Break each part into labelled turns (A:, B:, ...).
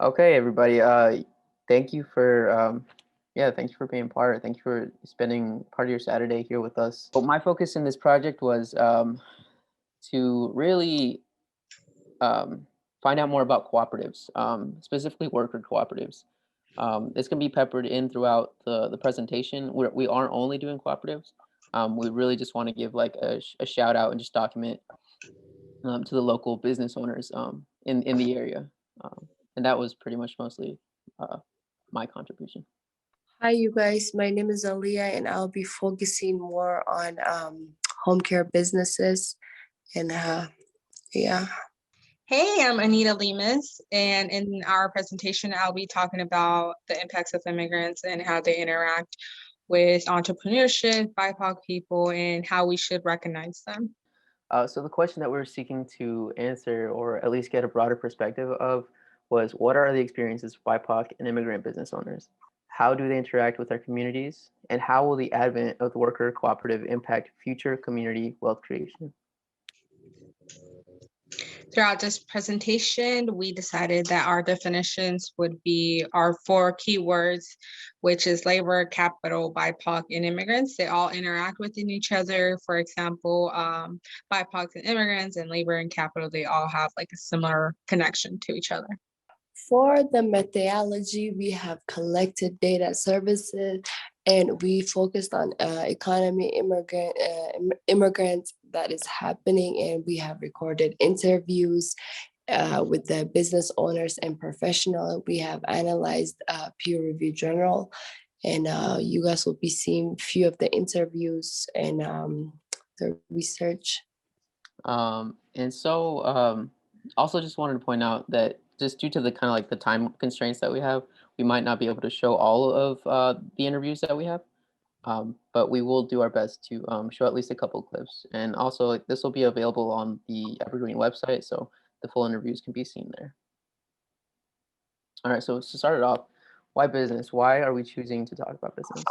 A: Okay, everybody. Thank you for thank you for being part. Thank you for spending part of your Saturday here with us. But my focus in this project was to really um, find out more about cooperatives, specifically worker cooperatives. This can be peppered in throughout the presentation. We aren't only doing cooperatives. We really just want to give like a shout out and just document to the local business owners in the area. And that was pretty much mostly uh, my contribution.
B: Hi, you guys. My name is Aaliyah, and I'll be focusing more on home care businesses. And yeah.
C: Hey, I'm Anita Lemus, and in our presentation, I'll be talking about the impacts of immigrants and how they interact with entrepreneurship, BIPOC people, and how we should recognize them.
A: So the question that we're seeking to answer, or at least get a broader perspective of, was what are the experiences of BIPOC and immigrant business owners? How do they interact with our communities? And how will the advent of the worker cooperative impact future community wealth creation?
C: Throughout this presentation, we decided that our definitions would be our 4 keywords, which is labor, capital, BIPOC, and immigrants. They all interact within each other. For example, BIPOC and immigrants and labor and capital, they all have like a similar connection to each other.
B: For the methodology, we have collected data services, and we focused on immigrants that is happening, and we have recorded interviews with the business owners and professionals. We have analyzed peer review journal, and you guys will be seeing a few of the interviews and the research.
A: Also just wanted to point out that just due to the kind of like the time constraints that we have, we might not be able to show all of the interviews that we have. But we will do our best to show at least a couple clips. And also, like, this will be available on the Evergreen website, so the full interviews can be seen there. All right, so to start it off, why business? Why are we choosing to talk about business?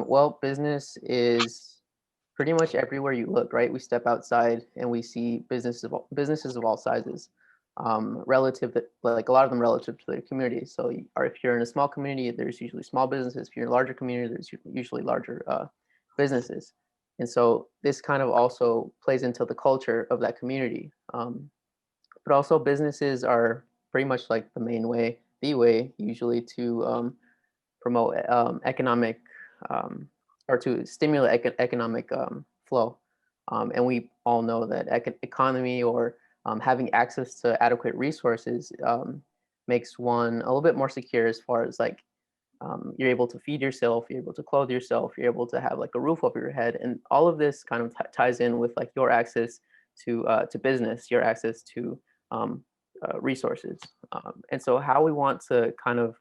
A: Well, business is pretty much everywhere you look, right? We step outside and we see businesses of all sizes, relative to, like, a lot of them relative to their community. So, or if you're in a small community, there's usually small businesses. If you're in a larger community, there's usually larger businesses. And so this kind of also plays into the culture of that community. But also businesses are pretty much like the way usually to promote economic or to stimulate economic flow. And we all know that economy or having access to adequate resources makes one a little bit more secure as far as like you're able to feed yourself, you're able to clothe yourself, you're able to have like a roof over your head, and all of this kind of ties in with like your access to business, your access to resources. And so how we want to kind of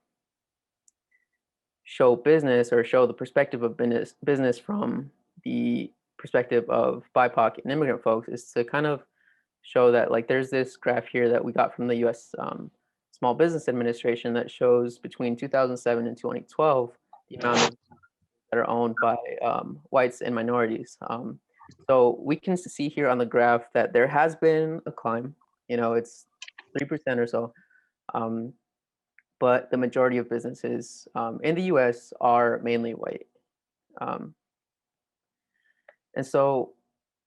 A: show business or show the perspective of business from the perspective of BIPOC and immigrant folks is to kind of show that like there's this graph here that we got from the U.S. Small Business Administration that shows between 2007 and 2012 the amount of that are owned by whites and minorities. So we can see here on the graph that there has been a climb. You know, it's 3% or so. But the majority of businesses in the U.S. are mainly white. And so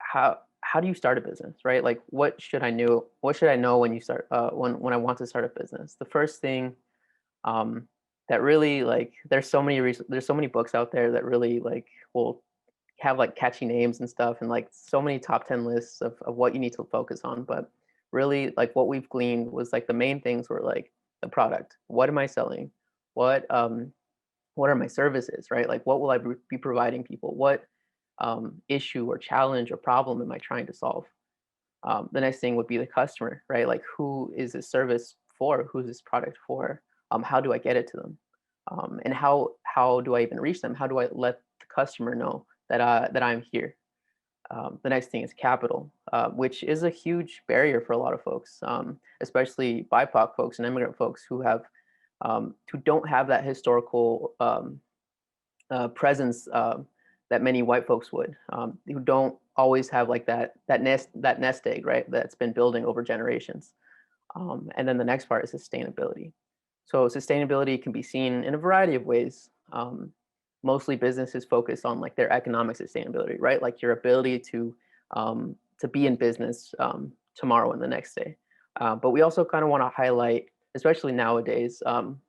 A: how do you start a business, right? Like what should I know? What should I know when you start when I want to start a business? The first thing that really like there's so many books out there that really like will have like catchy names and stuff and like so many top 10 lists of what you need to focus on. But really like what we've gleaned was like the main things were like the product. What am I selling? What are my services, right? Like what will I be providing people? What issue or challenge or problem am I trying to solve? The next thing would be the customer, right? Like who is this service for? Who's this product for? How do I get it to them? And how do I even reach them? How do I let the customer know that I'm here? The next thing is capital, which is a huge barrier for a lot of folks, especially BIPOC folks and immigrant folks who don't have that historical presence that many white folks would, who don't always have like that nest egg, right? That's been building over generations. And then the next part is sustainability. So sustainability can be seen in a variety of ways. Mostly businesses focus on like their economic sustainability, right? Like your ability to be in business tomorrow and the next day. But we also kind of want to highlight, especially nowadays,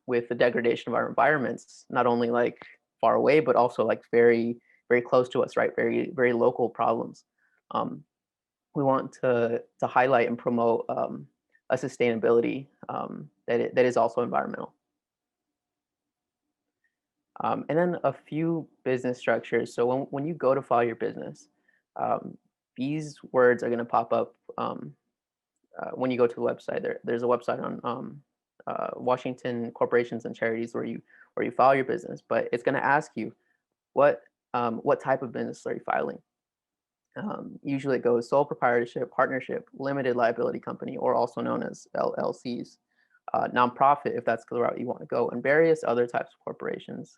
A: with the degradation of our environments, not only like far away, but also like very, very close to us, right? Very, very local problems. Um, we want to highlight and promote a sustainability that is also environmental. And then a few business structures. So when you go to file your business, these words are going to pop up when you go to the website. There's a website on Washington Corporations and Charities where you file your business, but it's going to ask you what type of business are you filing. Usually it goes sole proprietorship, partnership, limited liability company, or also known as LLCs, nonprofit, if that's the route you want to go, and various other types of corporations.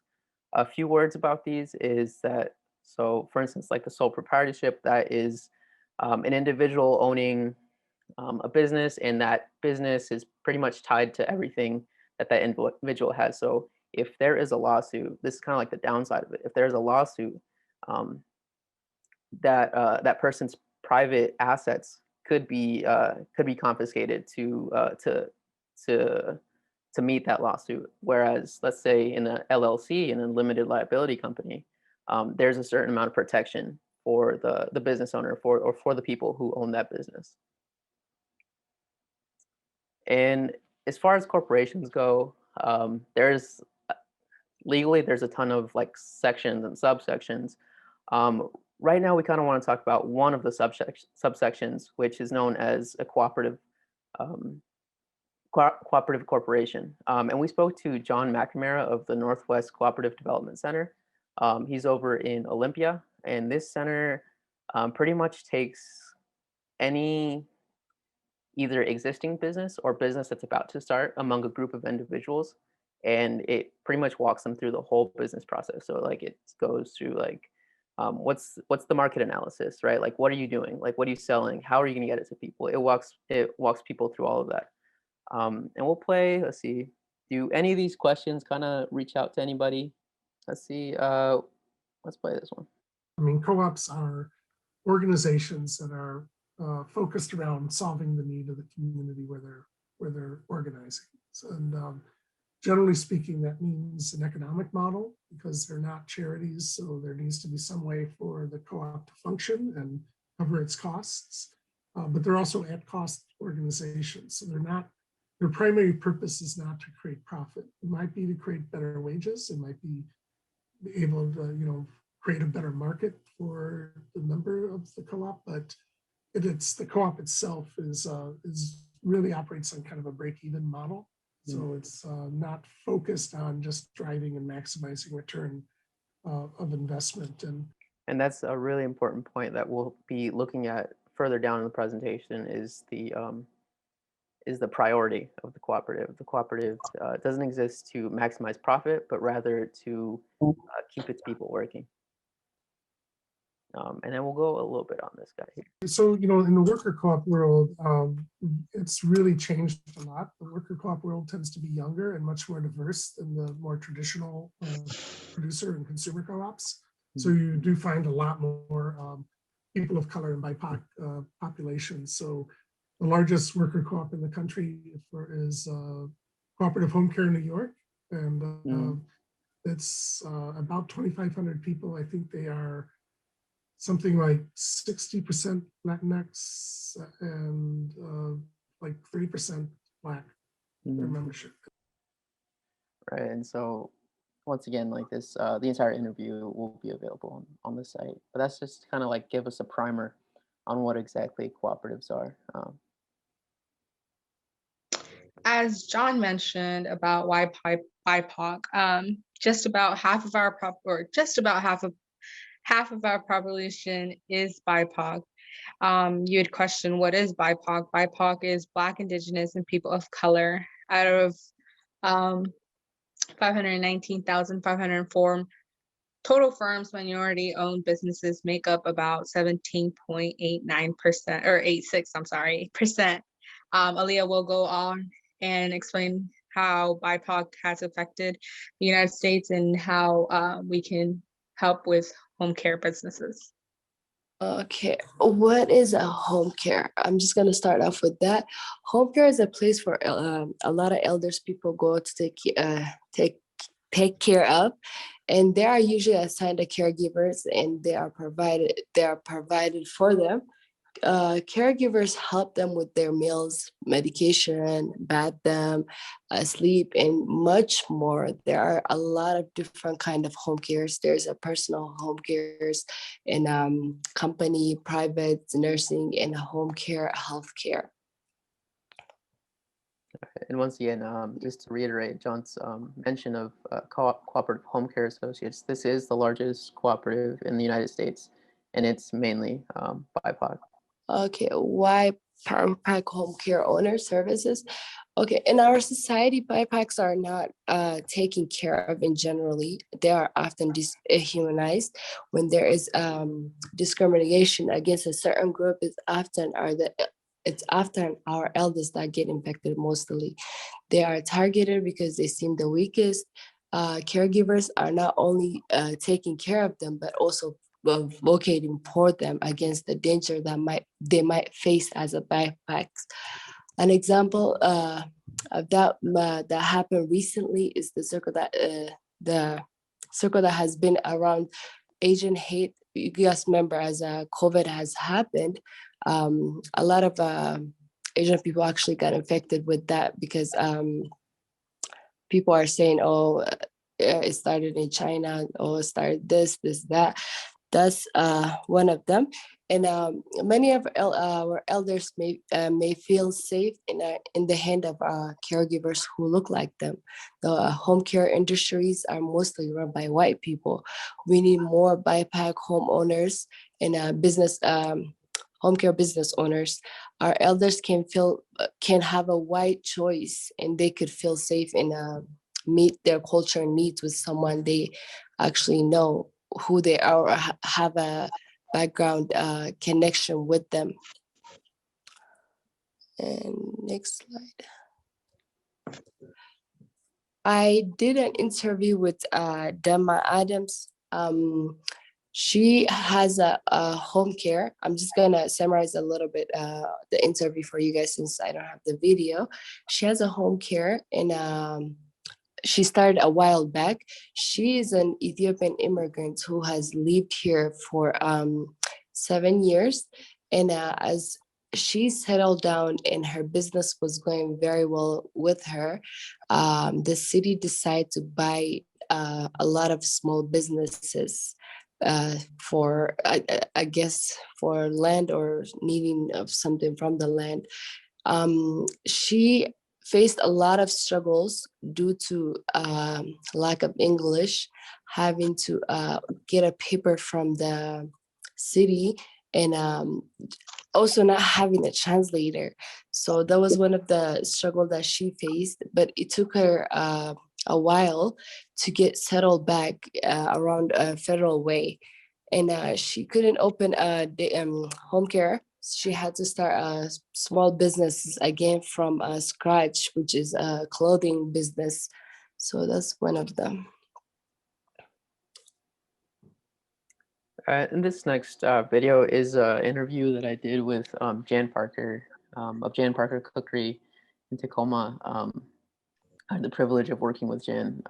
A: A few words about these is that, so for instance, like the sole proprietorship, that is an individual owning a business, and that business is pretty much tied to everything that individual has. So if there is a lawsuit, this is kind of like the downside of it. If there's a lawsuit, that person's private assets could be confiscated to meet that lawsuit. Whereas, let's say in an LLC, in a limited liability company, there's a certain amount of protection for the business owner for the people who own that business. And as far as corporations go, there's legally there's a ton of like sections and subsections. Right now, we kind of want to talk about one of the subsections, which is known as a cooperative corporation. And we spoke to John McNamara of the Northwest Cooperative Development Center. He's over in Olympia, and this center pretty much takes any either existing business or business that's about to start among a group of individuals, and it pretty much walks them through the whole business process. So like it goes through like what's the market analysis, right? Like what are you doing? Like what are you selling? How are you going to get it to people? It walks people through all of that. And we'll play. Let's see. Do any of these questions kind of reach out to anybody? Let's see. Let's play this one.
D: I mean, co-ops are organizations that are focused around solving the need of the community where they're organizing. So, and generally speaking, that means an economic model because they're not charities. So there needs to be some way for the co-op to function and cover its costs. But they're also at-cost organizations. So their primary purpose is not to create profit. It might be to create better wages. It might be able to, create a better market for the member of the co-op, but it's the co-op itself is really operates on kind of a break-even model. So it's not focused on just driving and maximizing return of investment.
A: And that's a really important point that we'll be looking at further down in the presentation is the priority of the cooperative. The cooperative doesn't exist to maximize profit, but rather to keep its people working. And then we'll go a little bit on this guy here.
D: So, in the worker co-op world, it's really changed a lot. The worker co-op world tends to be younger and much more diverse than the more traditional producer and consumer co-ops. So you do find a lot more people of color and BIPOC populations. So the largest worker co-op in the country is Cooperative Home Care in New York. And it's about 2,500 people. I think they are something like 60% Latinx and like 30% Black, their membership.
A: Right, and so once again, like this, the entire interview will be available on the site. But that's just kind of like give us a primer on what exactly cooperatives are.
C: As John mentioned about why BIPOC, just about half of our population is BIPOC. You had questioned what is BIPOC. BIPOC is Black, Indigenous, and people of color. Out of 519,504 total firms, minority-owned businesses make up about 17.89% or 86%. Aaliyah will go on and explain how BIPOC has affected the United States and how we can help with home care businesses.
B: Okay, what is a home care? I'm just gonna start off with that. Home care is a place where a lot of elders people go to take care of, and they are usually assigned to caregivers, and they are provided for them. Caregivers help them with their meals, medication, bath them, sleep, and much more. There are a lot of different kind of home cares. There's a personal home cares, and company, private nursing, and home care, healthcare.
A: And once again, just to reiterate John's mention of Cooperative Home Care Associates, this is the largest cooperative in the United States, and it's mainly BIPOC.
B: Okay, why BIPOC home care owner services? Okay, in our society, BIPOCs are not taken care of in generally. They are often dehumanized. When there is discrimination against a certain group, it's often our elders that get impacted mostly. They are targeted because they seem the weakest. Caregivers are not only taking care of them, but also advocating for them against the danger that they might face as a BIPOCs. An example of that happened recently is the circle that has been around Asian hate. You guys remember as COVID has happened, a lot of Asian people actually got infected with that because people are saying, "Oh, it started in China. Oh, it started this, that." That's one of them. And many of our elders may feel safe in the hand of caregivers who look like them. The home care industries are mostly run by white people. We need more BIPOC homeowners and business home care business owners. Our elders can have a wide choice, and they could feel safe and meet their culture needs with someone they actually know who they are or have a background connection with them. And next slide. I did an interview with Demma Adams. She has a home care. I'm just gonna summarize a little bit the interview for you guys since I don't have the video. She has a home care and she started a while back. She is an Ethiopian immigrant who has lived here for 7 years. And as she settled down and her business was going very well with her, the city decided to buy a lot of small businesses for, I guess, for land or needing of something from the land. She faced a lot of struggles due to lack of English, having to get a paper from the city, and also not having a translator. So that was one of the struggles that she faced, but it took her a while to get settled back around Federal Way. And she couldn't open home care. She had to start small businesses again from scratch, which is a clothing business. So that's one of them.
A: And this next video is an interview that I did with Jan Parker of Jan Parker Cookery in Tacoma. I had the privilege of working with Jan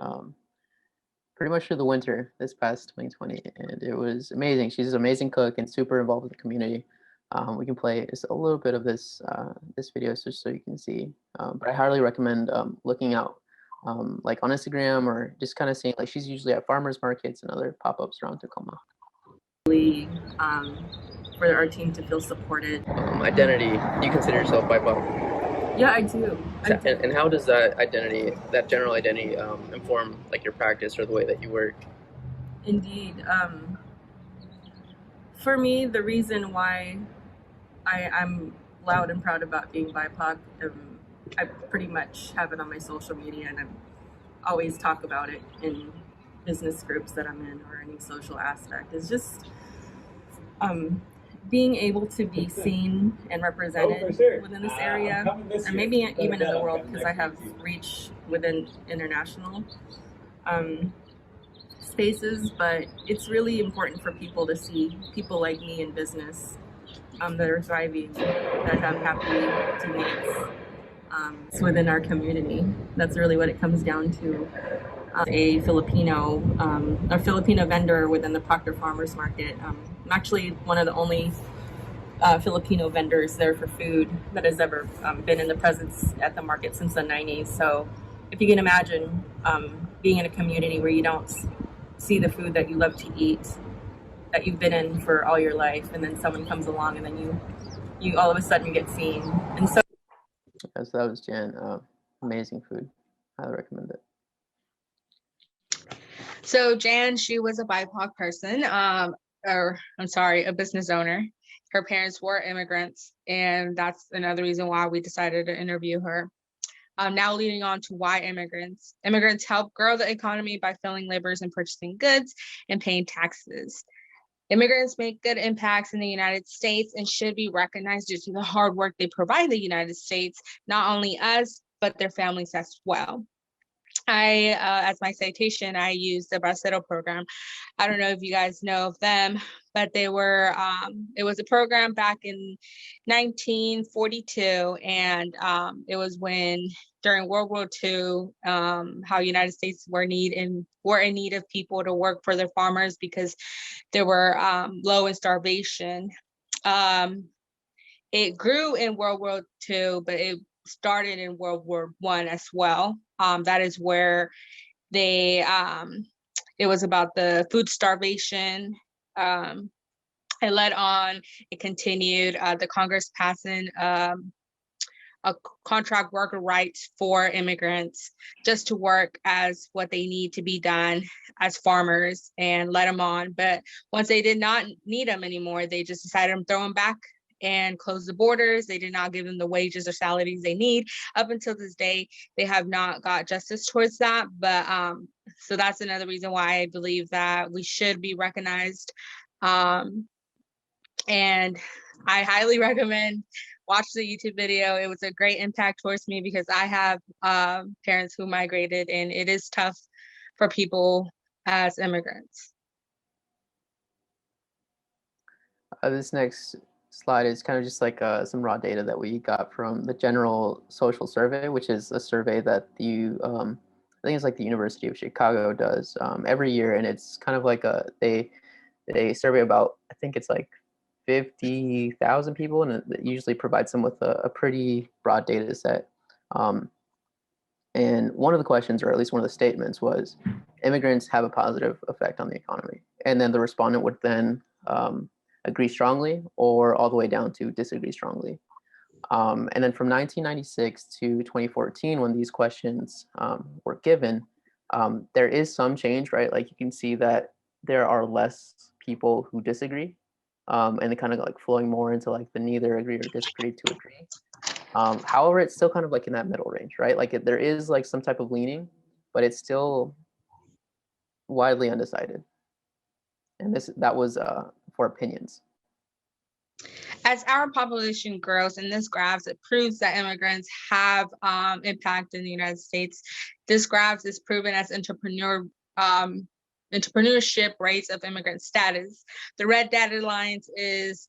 A: pretty much through the winter this past 2020, and it was amazing. She's an amazing cook and super involved with the community. We can play just a little bit of this this video just so you can see. But I highly recommend looking out like on Instagram or just kind of seeing, like, she's usually at farmers markets and other pop-ups around Tacoma.
E: For our team to feel supported.
A: Identity, do you consider yourself BIPOC?
E: Yeah, I do.
A: And how does that identity, that general identity, inform like your practice or the way that you work?
E: Indeed. For me, the reason why I'm loud and proud about being BIPOC, I pretty much have it on my social media, and I always talk about it in business groups that I'm in or any social aspect. It's just being able to be seen and represented within this area, and maybe even in the world, because I have reach within international spaces, but it's really important for people to see people like me in business that are thriving, that have happy teammates within our community. That's really what it comes down to. A Filipino vendor within the Proctor Farmers Market. I'm actually one of the only Filipino vendors there for food that has ever been in the presence at the market since the 90s. So if you can imagine being in a community where you don't see the food that you love to eat, that you've been in for all your life, and then someone comes along and then you all of a sudden you get seen. And so
A: Yes, that was Jan. Amazing food. Highly recommend it.
C: So Jan, she was a BIPOC person, a business owner. Her parents were immigrants, and that's another reason why we decided to interview her. Now leading on to why immigrants. Immigrants help grow the economy by filling labors and purchasing goods and paying taxes. Immigrants make good impacts in the United States and should be recognized due to the hard work they provide the United States, not only us, but their families as well. As my citation, I used the Bracero program. I don't know if you guys know of them, but it was a program back in 1942. And it was during World War II, how United States were in need of people to work for their farmers because they were low in starvation. It grew in World War II, but it started in World War I as well. That is where it was about the food starvation. It continued, the Congress passing a contract worker rights for immigrants just to work as what they need to be done as farmers and let them on. But once they did not need them anymore, they just decided to throw them back and close the borders. They did not give them the wages or salaries they need. Up until this day, they have not got justice towards that. But so that's another reason why I believe that we should be recognized. And I highly recommend watch the YouTube video. It was a great impact towards me because I have parents who migrated, and it is tough for people as immigrants.
A: This next slide is kind of just like some raw data that we got from the General Social Survey, which is a survey that I think it's like the University of Chicago does every year, and it's kind of like they survey about, I think it's like 50,000 people, and it usually provides them with a pretty broad data set. And one of the questions, or at least one of the statements, was immigrants have a positive effect on the economy, and then the respondent would then agree strongly or all the way down to disagree strongly. And then from 1996 to 2014, when these questions were given, there is some change, right? Like you can see that there are less people who disagree, and they kind of like flowing more into like the neither agree or disagree to agree. However, it's still kind of like in that middle range, right? Like there is like some type of leaning, but it's still widely undecided. And that was for opinions.
C: As our population grows, in this graph, it proves that immigrants have impact in the United States. This graph is proven as entrepreneurship rates of immigrant status. The red dotted lines is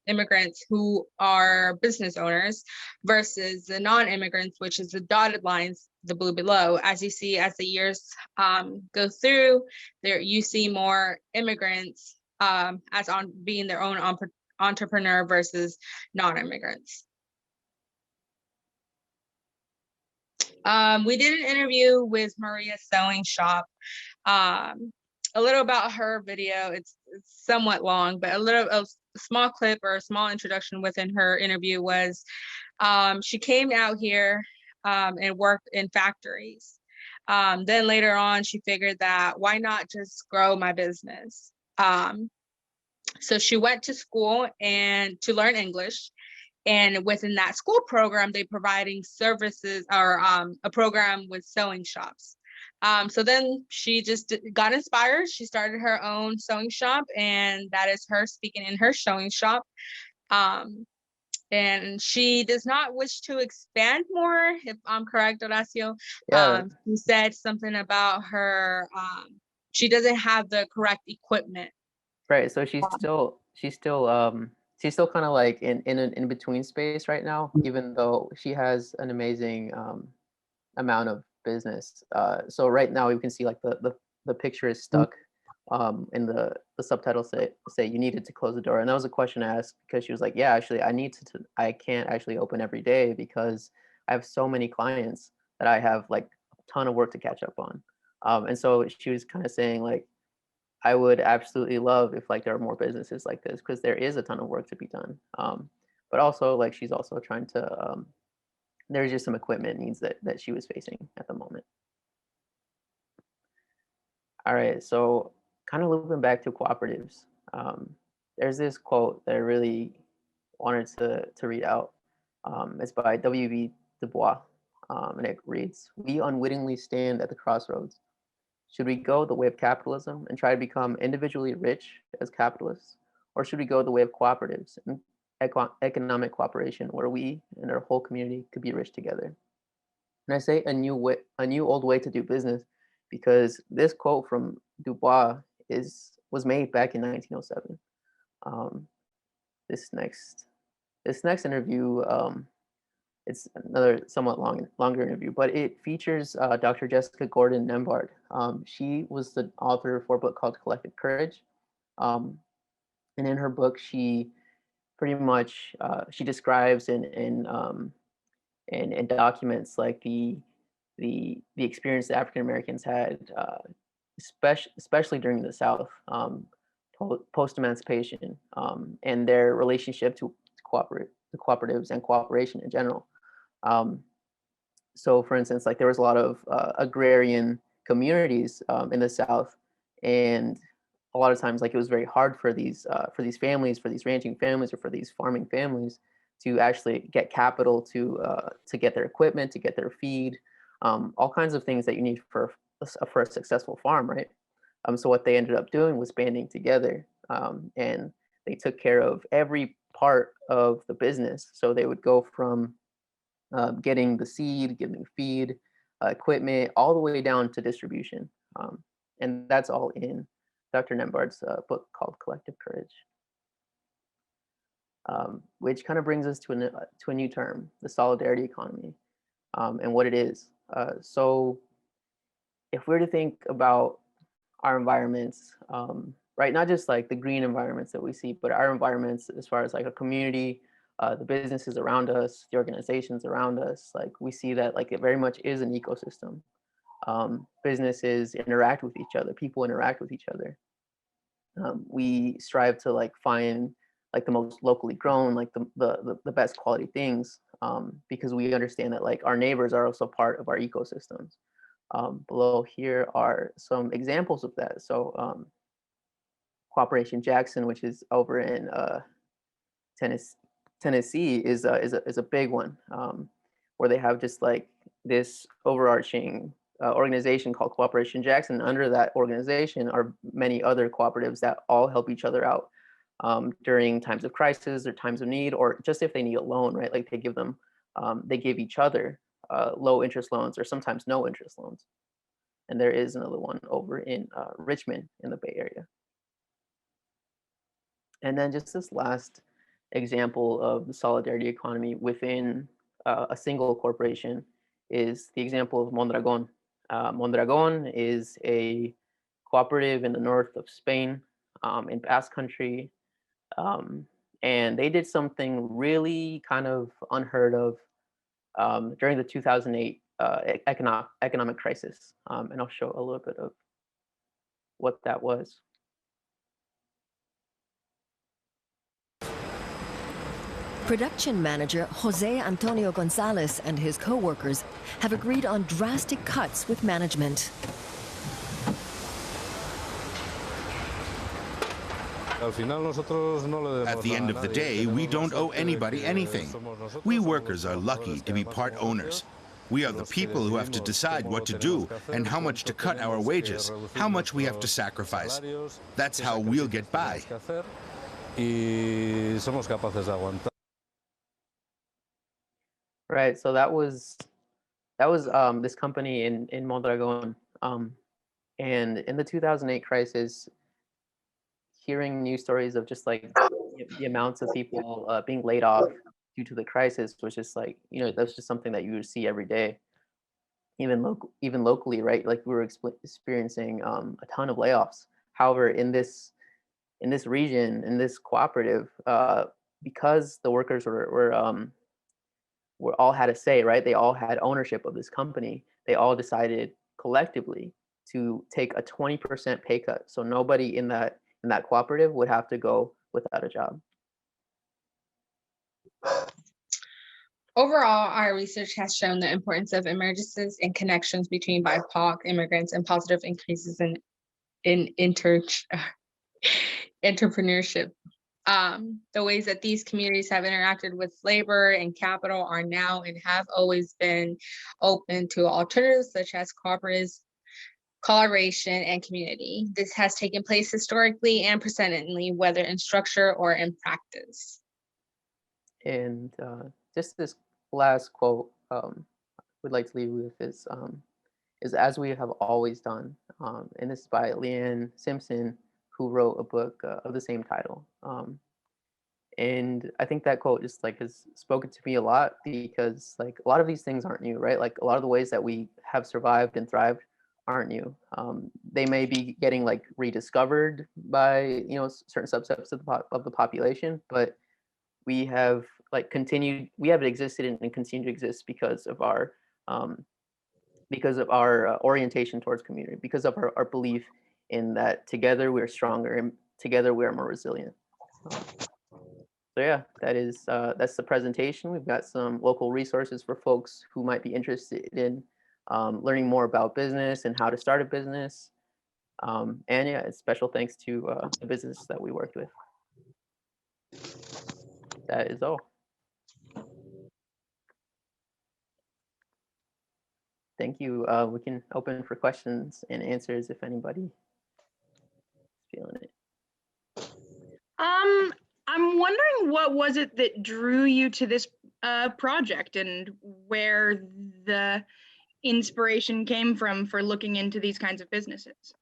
C: immigrants who are business owners versus the non-immigrants, which is the dotted lines, the blue below. As you see, as the years go through, you see more immigrants as on being their own entrepreneur versus non-immigrants. We did an interview with Maria Sewing Shop. A little about her video. It's somewhat long, but a small clip or a small introduction within her interview was she came out here and worked in factories. Then later on, she figured that why not just grow my business? So she went to school and to learn English. And within that school program, they providing services or a program with sewing shops. So then she just got inspired. She started her own sewing shop, and that is her speaking in her sewing shop. And she does not wish to expand more, if I'm correct, Horacio.
A: Yeah,
C: She said something about her, she doesn't have the correct equipment.
A: right. So she's still kind of like in an in between space right now, even though she has an amazing amount of business. So right now you can see like the picture is stuck, and the subtitles say you needed to close the door. And that was a question I asked because she was like, yeah, actually I can't actually open every day because I have so many clients that I have like a ton of work to catch up on. And so she was kind of saying like, I would absolutely love if like there are more businesses like this because there is a ton of work to be done. But also like she's also trying to there's just some equipment needs that she was facing at the moment. All right, so kind of looping back to cooperatives, there's this quote that I really wanted to read out. It's by W.B. Dubois, and it reads, "We unwittingly stand at the crossroads. Should we go the way of capitalism and try to become individually rich as capitalists, or should we go the way of cooperatives and economic cooperation where we and our whole community could be rich together?" And I say a new old way to do business because this quote from Dubois was made back in 1907. Um, this next interview, it's another somewhat longer interview, but it features Dr. Jessica Gordon Nembhard. She was the author for a book called Collective Courage, and in her book, she pretty much she describes and documents like the experience that African Americans had, especially during the South, post emancipation, and their relationship to cooperatives and cooperation in general. So, for instance, like there was a lot of agrarian communities in the South, and a lot of times, like it was very hard for these families, for these ranching families, or for these farming families to actually get capital to get their equipment, to get their feed, all kinds of things that you need for a successful farm, right? So what they ended up doing was banding together, and they took care of every part of the business. So they would go from getting the seed, getting feed, equipment, all the way down to distribution. And that's all in Dr. Nembhard's book called Collective Courage, which kind of brings us to a new term, the solidarity economy, and what it is. So if we're to think about our environments, right, not just like the green environments that we see, but our environments as far as like a community, the businesses around us, the organizations around us, like we see that like it very much is an ecosystem. Businesses interact with each other, people interact with each other. We strive to like find like the most locally grown, like the best quality things, because we understand that like our neighbors are also part of our ecosystems. Below here are some examples of that. So Cooperation Jackson, which is over in Tennessee, is a big one, where they have just like this overarching organization called Cooperation Jackson. Under that organization are many other cooperatives that all help each other out during times of crisis or times of need, or just if they need a loan, right? Like they give each other low interest loans or sometimes no interest loans. And there is another one over in Richmond in the Bay Area. And then just this last example of the solidarity economy within a single corporation is the example of Mondragon. Mondragon is a cooperative in the north of Spain, in Basque Country, and they did something really kind of unheard of during the 2008 economic crisis, and I'll show a little bit of what that was.
F: Production manager Jose Antonio Gonzalez and his co-workers have agreed on drastic cuts with management.
G: At the end of the day, we don't owe anybody anything. We workers are lucky to be part owners.
H: We are the people who have to decide what to do and how much to cut our wages, how much we have to sacrifice. That's how we'll get by.
A: Right. So that was this company in Mondragon. And in the 2008 crisis, hearing news stories of just like the amounts of people being laid off due to the crisis was just like, that's just something that you would see every day, even locally, right? Like we were experiencing a ton of layoffs. However, in this region, in this cooperative, because the workers were all had a say, right? They all had ownership of this company. They all decided collectively to take a 20% pay cut. So nobody in that cooperative would have to go without a job.
C: Overall, our research has shown the importance of emergencies and connections between BIPOC immigrants and positive increases in entrepreneurship. The ways that these communities have interacted with labor and capital are now and have always been open to alternatives such as cooperatives, collaboration, and community. This has taken place historically and presently, whether in structure or in practice.
A: And just this last quote we'd like to leave you with is as we have always done. And this is by Leanne Simpson, who wrote a book of the same title. And I think that quote just like has spoken to me a lot, because like a lot of these things aren't new, right? Like a lot of the ways that we have survived and thrived aren't new. They may be getting like rediscovered by certain subsets of the population, but we have like we have existed and continue to exist because of our orientation towards community, because of our belief in that together we're stronger and together we are more resilient. So yeah, that's the presentation. We've got some local resources for folks who might be interested in learning more about business and how to start a business. And yeah, special thanks to the business that we worked with. That is all. Thank you. We can open for questions and answers if anybody is feeling it.
I: I'm wondering, what was it that drew you to this project, and where the inspiration came from for looking into these kinds of businesses?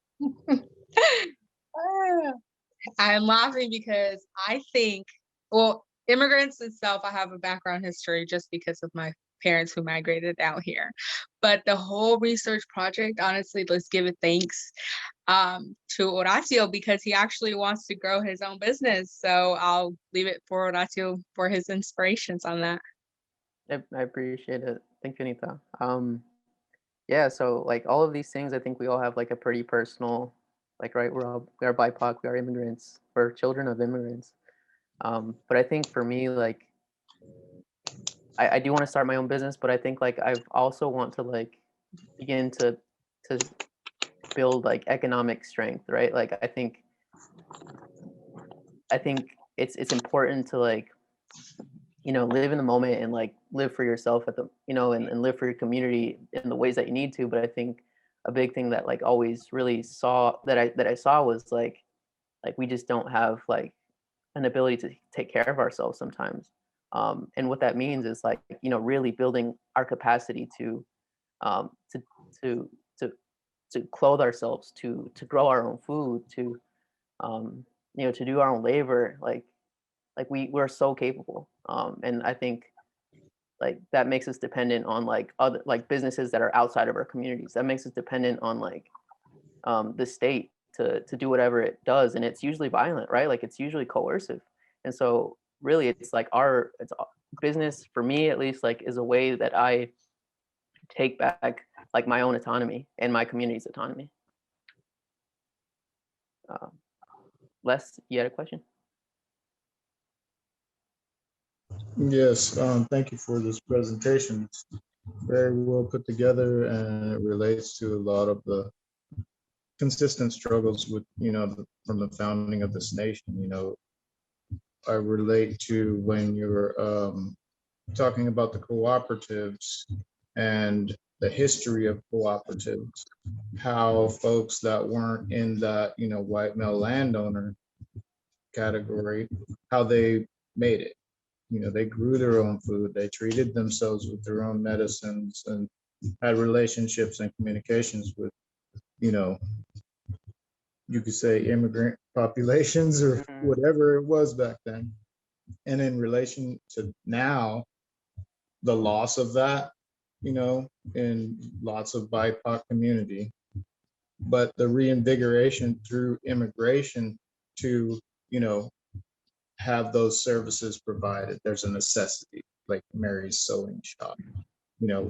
C: I'm laughing because I think, well, immigrants itself, I have a background history just because of my parents who migrated out here. But the whole research project, honestly, let's give it thanks to Horacio, because he actually wants to grow his own business. So I'll leave it for Horacio for his inspirations on that.
A: I appreciate it. Thank you, Anita. Yeah, so like all of these things, I think we all have like a pretty personal, like, right, we are BIPOC, we are immigrants, we're children of immigrants. But I think for me, like, I do want to start my own business, but I think like I also want to like begin to build like economic strength, right? Like I think it's important to like, live in the moment and like live for yourself and live for your community in the ways that you need to. But I think a big thing that like always really saw that I saw was like we just don't have like an ability to take care of ourselves sometimes. And what that means is like, really building our capacity to clothe ourselves, to grow our own food, to do our own labor. Like we're so capable. And I think like that makes us dependent on like other like businesses that are outside of our communities. That makes us dependent on like the state to do whatever it does. And it's usually violent, right? Like it's usually coercive. And so really it's like it's business, for me at least, like is a way that I take back like my own autonomy and my community's autonomy. Les, you had a question?
J: Yes, thank you for this presentation. It's very well put together, and it relates to a lot of the consistent struggles with, from the founding of this nation. I relate to when you're talking about the cooperatives and the history of cooperatives, how folks that weren't in that, white male landowner category, how they made it. They grew their own food, they treated themselves with their own medicines, and had relationships and communications with, you could say immigrant populations or whatever it was back then. And in relation to now, the loss of that, in lots of BIPOC community, but the reinvigoration through immigration to, have those services provided. There's a necessity, like Mary's sewing shop.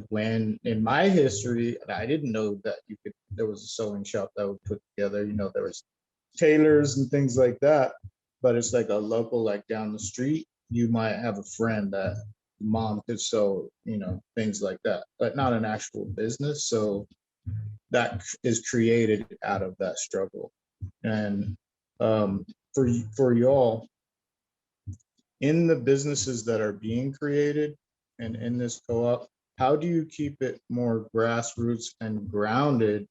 J: When in my history, I didn't know that there was a sewing shop that would put together, there was tailors and things like that, but it's like a local, like down the street, you might have a friend that mom could sew, things like that, but not an actual business. So that is created out of that struggle. And for y'all, in the businesses that are being created and in this co-op, how do you keep it more grassroots and grounded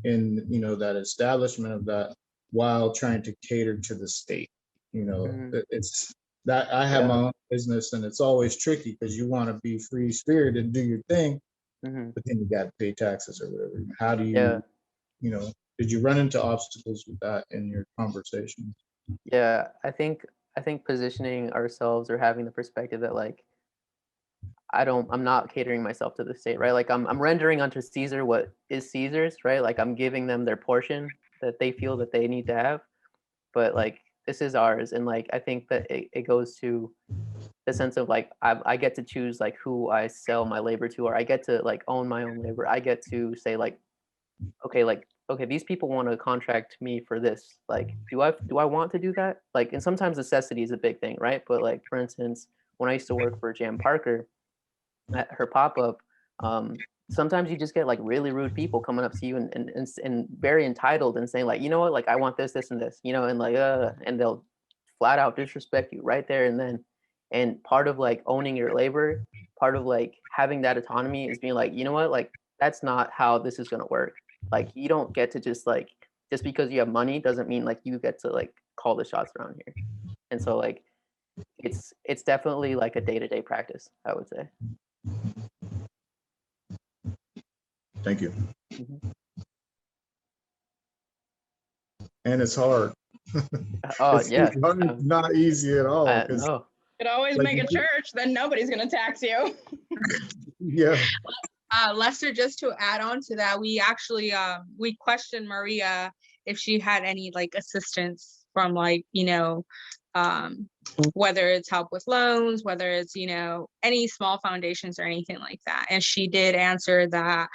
J: in, that establishment of that while trying to cater to the state? It's that I have my own business, and it's always tricky because you want to be free spirited and do your thing, but then you got to pay taxes or whatever. How do you, did you run into obstacles with that in your conversations?
A: Yeah, I think positioning ourselves or having the perspective that like I'm not catering myself to the state, right? Like I'm rendering unto Caesar what is Caesar's, right? Like I'm giving them their portion that they feel that they need to have, but like this is ours. And like I think that it goes to the sense of like I get to choose like who I sell my labor to, or I get to like own my own labor. I get to say like, okay, these people want to contract me for this. Like, do I want to do that? Like, and sometimes necessity is a big thing, right? But like, for instance, when I used to work for Jan Parker at her pop-up, sometimes you just get like really rude people coming up to you and very entitled and saying like, you know what, like I want this, this, and this, and like, and they'll flat out disrespect you right there and then. And part of like owning your labor, part of like having that autonomy is being like, you know what, like that's not how this is going to work. Like you don't get to just because you have money doesn't mean like you get to like call the shots around here. And so like it's definitely like a day-to-day practice, I would say.
J: Thank you. And it's hard.
A: Yeah.
J: It's not easy at all.
A: No.
I: Could always make a church, then nobody's going to tax you.
J: Yeah.
C: Lester, just to add on to that, we actually we questioned Maria if she had any like assistance from like, whether it's help with loans, whether it's, any small foundations or anything like that. And she did answer that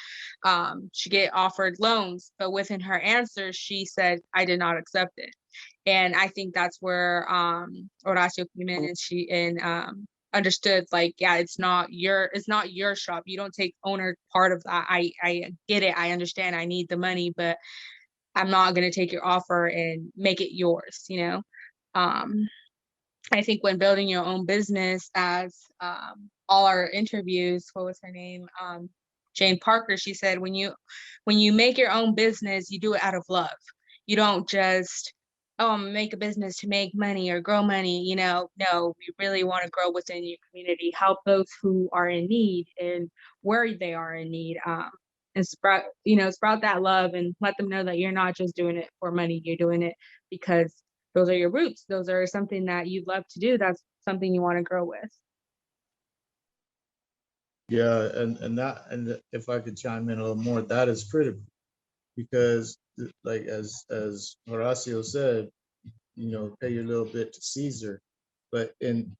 C: she get offered loans, but within her answer, she said, I did not accept it. And I think that's where Horacio came in and understood like, yeah, it's not your shop. You don't take owner part of that. I get it. I understand. I need the money, but I'm not going to take your offer and make it yours. I think when building your own business, as all our interviews, what was her name? Jane Parker, she said, when you make your own business, you do it out of love. You don't just, make a business to make money or grow money. No, you really want to grow within your community, help those who are in need and where they are in need. And sprout that love and let them know that you're not just doing it for money. You're doing it because those are your roots. Those are something that you love to do. That's something you want to grow with.
J: Yeah, and if I could chime in a little more, that is critical because, like as Horacio said, pay your little bit to Caesar, but in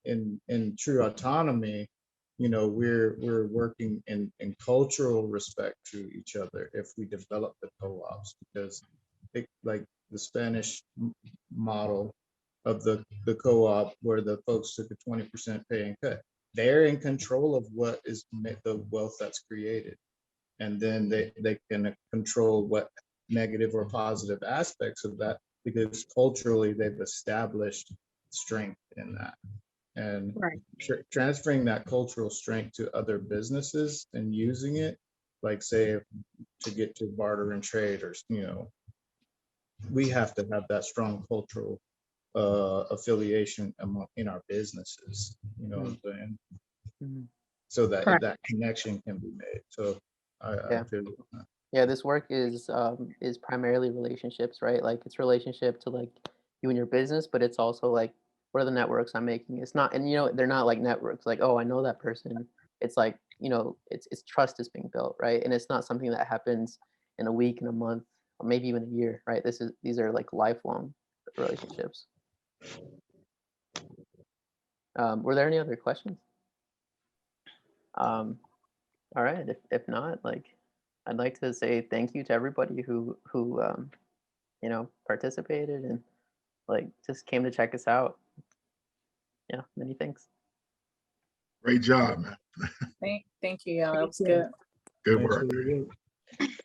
J: true autonomy, we're working in cultural respect to each other if we develop the co-ops, because like the Spanish model of the co-op where the folks took a 20% pay and cut. They're in control of what is the wealth that's created. And then they can control what negative or positive aspects of that, because culturally they've established strength in that. and
C: Right.
J: transferring that cultural strength to other businesses and using it, like say to get to barter and trade, or we have to have that strong cultural affiliation in our businesses, you know what I'm saying?
A: Mhm.
J: So that
C: Correct.
J: that connection can be made. So I
A: Yeah.
J: feel
A: Yeah, this work is primarily relationships, right? Like it's relationship to like you and your business, but it's also like what are the networks I'm making? It's not, and they're not like networks like, oh, I know that person. It's like, it's trust is being built, right? And it's not something that happens in a week, in a month, or maybe even a year, right? These are like lifelong relationships. Were there any other questions? All right, if not, like I'd like to say thank you to everybody who participated and like just came to check us out. Yeah, many thanks.
K: Great job, man.
E: Thank you, y'all. That was good.
K: Good
D: Thanks
K: work.
D: for your work.